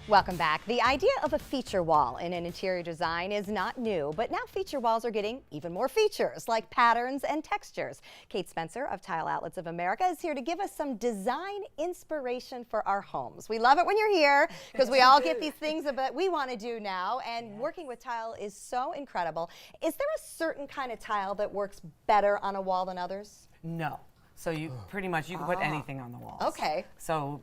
Welcome back. The idea of a feature wall in an interior design is not new, but now feature walls are getting even more features like patterns and textures. Kate Spencer of Tile Outlets of America is here to give us some design inspiration for our homes. We love it when you're here because we all get these things that we want to do now, and working with tile is so incredible. Is there a certain kind of tile that works better on a wall than others? No. So you pretty much you can put anything on the walls. Okay. So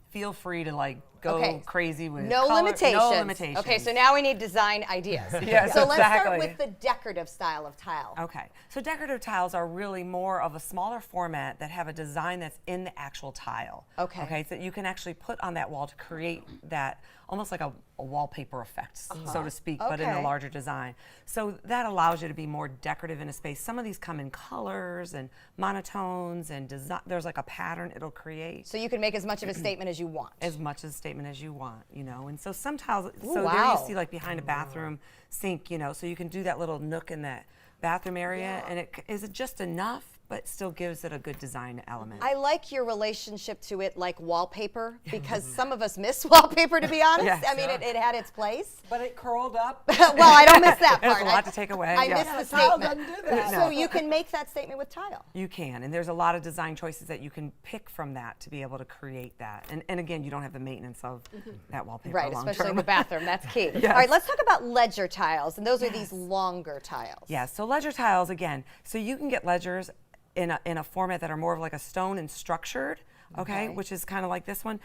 feel free to like go crazy with no color, limitations. No limitations. Okay, so now we need design ideas. Yes, so let's start exactly. with the decorative style of tile. Okay, so decorative tiles are really more of a smaller format that have a design that's in the actual tile. Okay. Okay, so you can actually put on that wall to create that almost like a wallpaper effect, so to speak, but in a larger design. So that allows you to be more decorative in a space. Some of these come in colors and monotones and design. There's like a pattern it'll create. So you can make as much of a statement as you want. As much as a statement as you want, you know. And so some tiles, Ooh, so there wow. you see like behind a bathroom sink, you know, so you can do that little nook in that bathroom area, and it is just enough, but still gives it a good design element. I like your relationship to it like wallpaper, because some of us miss wallpaper, to be honest. Yes. I mean, it had its place. But it curled up. Well, I don't miss that There's part. a lot to take away. I yes. missed the Tile statement. doesn't do that. So you can make that statement with tile. You can, and there's a lot of design choices that you can pick from that to be able to create that. And again, you don't have the maintenance of that wallpaper Right, long especially in term. the bathroom. That's key. Yes. All right, let's talk about ledger tiles, and those are these longer tiles. Yeah, so ledger tiles, again, so you can get ledgers in a format that are more of like a stone and structured, okay, which is kind of like this one,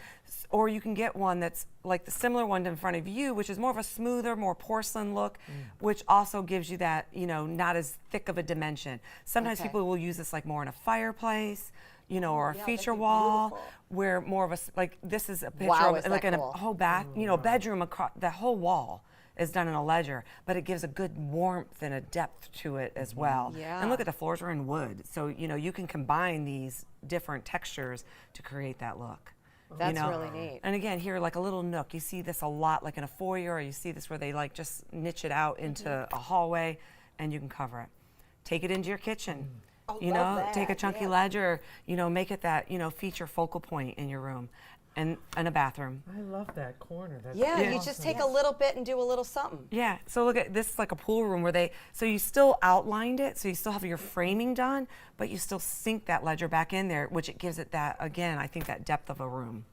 or you can get one that's like the similar one in front of you, which is more of a smoother, more porcelain look, which also gives you that, you know, not as thick of a dimension. Sometimes people will use this like more in a fireplace, you know, or a feature wall, where more of a, like this is a picture Wow, of is like that in cool. a whole bath, you know, bedroom across the whole wall is done in a ledger, but it gives a good warmth and a depth to it as well. Yeah. And look at the floors are in wood, so you know you can combine these different textures to create that look. That's you know? really neat. And again, here like a little nook, you see this a lot, like in a foyer, or you see this where they like just niche it out into a hallway, and you can cover it. Take it into your kitchen. You love know, that, take a chunky ledger. You know, make it that feature focal point in your room, and a bathroom. I love that corner. That's Yeah, you awesome. just take a little bit and do a little something. Yeah, so look at this is like a pool room where so you still outlined it, so you still have your framing done, but you still sink that ledger back in there, which it gives it that, again, I think that depth of a room.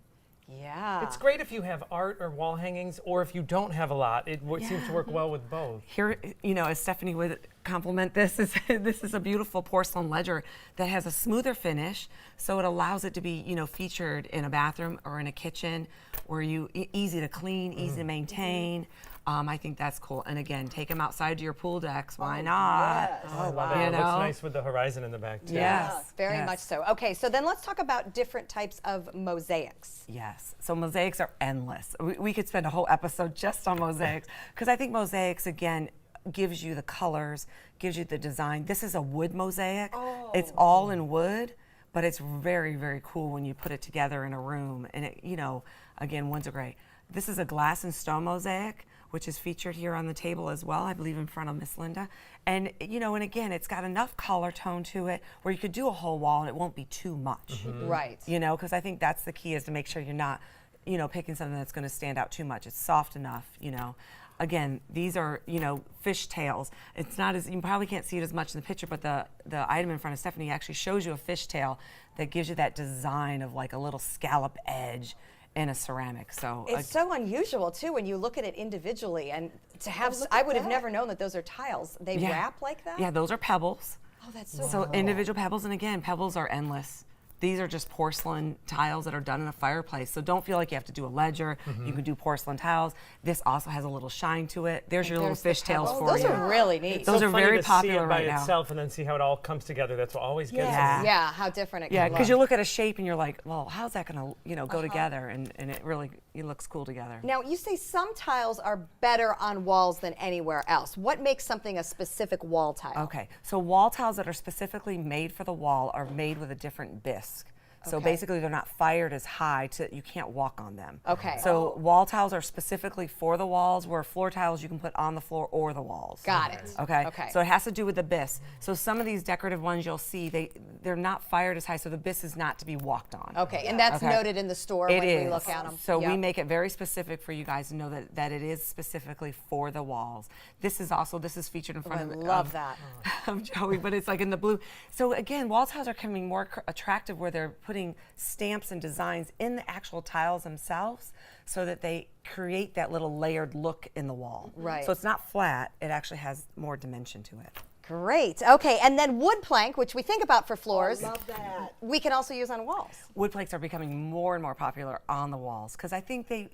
Yeah. It's great if you have art or wall hangings, or if you don't have a lot. It seems to work well with both. Here, you know, as Stephanie would compliment this is a beautiful porcelain ledger that has a smoother finish, so it allows it to be, you know, featured in a bathroom or in a kitchen where easy to clean, easy to maintain. I think that's cool. And again, take them outside to your pool decks. Why not? yes. I love it. You It looks know? nice with the horizon in the back too. Yes. Very yes. much so. Okay, so then let's talk about different types of mosaics. Yes, so mosaics are endless. We could spend a whole episode just on mosaics, because I think mosaics, again, gives you the colors, gives you the design. This is a wood mosaic. It's all in wood, but it's very, very cool when you put it together in a room. And it, you know, again, ones are great. This is a glass and stone mosaic, which is featured here on the table as well, I believe in front of Miss Linda. And, you know, and again, it's got enough color tone to it where you could do a whole wall and it won't be too much. Right. You know, because I think that's the key, is to make sure you're not, you know, picking something that's going to stand out too much. It's soft enough, you know. Again, these are, you know, fish tails. It's not as, you probably can't see it as much in the picture, but the item in front of Stephanie actually shows you a fish tail that gives you that design of like a little scallop edge in a ceramic. So It's so unusual too when you look at it individually, and to have, I would have never known that those are tiles. They wrap like that? Yeah, those are pebbles. Oh, that's so So cool. individual pebbles, and again, pebbles are endless. These are just porcelain tiles that are done in a fireplace. So don't feel like you have to do a ledger. You can do porcelain tiles. This also has a little shine to it. There's your little There's the fish tails pebbles. for Those you. are really neat. It's Those so are funny very to popular see it by right now. itself and then see how it all comes together. That's what always gets Yeah. me. Yeah, how different it Yeah, can because you look. look at a shape and you're like, well, how's that going to, you know, go together? And it looks cool together. Now, you say some tiles are better on walls than anywhere else. What makes something a specific wall tile? Okay, so wall tiles that are specifically made for the wall are made with a different bisque. So Okay. basically, they're not fired as high to you can't walk on them. Okay. So wall tiles are specifically for the walls, where floor tiles you can put on the floor or the walls. Got it. Okay. Okay. So it has to do with the bis. So some of these decorative ones you'll see they're not fired as high, so the bis is not to be walked on. Okay, and that's Okay. noted in the store It when is. we look at them. So we make it very specific for you guys to know that it is specifically for the walls. This is featured in front I of love that. of Joey, but it's like in the blue. So again, wall tiles are becoming more attractive where they're putting stamps and designs in the actual tiles themselves so that they create that little layered look in the wall. Right. So it's not flat, it actually has more dimension to it. Great. Okay, and then wood plank, which we think about for floors, Love that. we can also use on walls. Wood planks are becoming more and more popular on the walls because I think they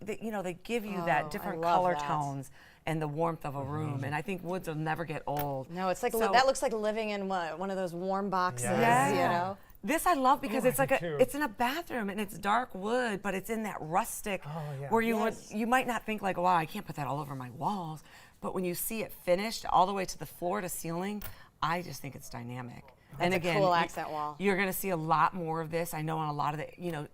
give you Oh, that I different love color that. tones and the warmth of a room, and I think woods will never get old. No, it's like So- that looks like living in one of those warm boxes, Yeah. you know? This I love because Oh, it's I like do too. it's in a bathroom and it's dark wood, but it's in that rustic Oh, yeah. where you Yes. you might not think like, wow, I can't put that all over my walls, but when you see it finished all the way to the floor to ceiling, I just think it's dynamic. And a again, cool accent wall. You're going to see a lot more of this. I know on a lot of the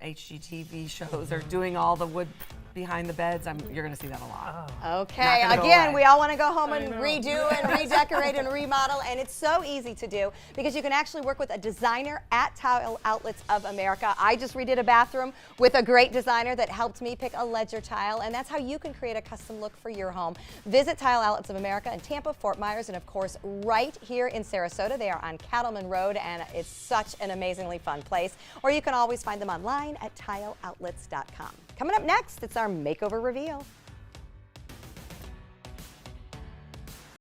HGTV shows are doing all the wood behind the beds. You're going to see that a lot. Okay, Not gonna go again, away. we all want to go home and know. redo and redecorate and remodel, and it's so easy to do because you can actually work with a designer at Tile Outlets of America. I just redid a bathroom with a great designer that helped me pick a ledger tile, and that's how you can create a custom look for your home. Visit Tile Outlets of America in Tampa, Fort Myers, and of course, right here in Sarasota. They are on Cattleman Road, and it's such an amazingly fun place. Or you can always find them online at tileoutlets.com. Coming up next, it's our makeover reveal.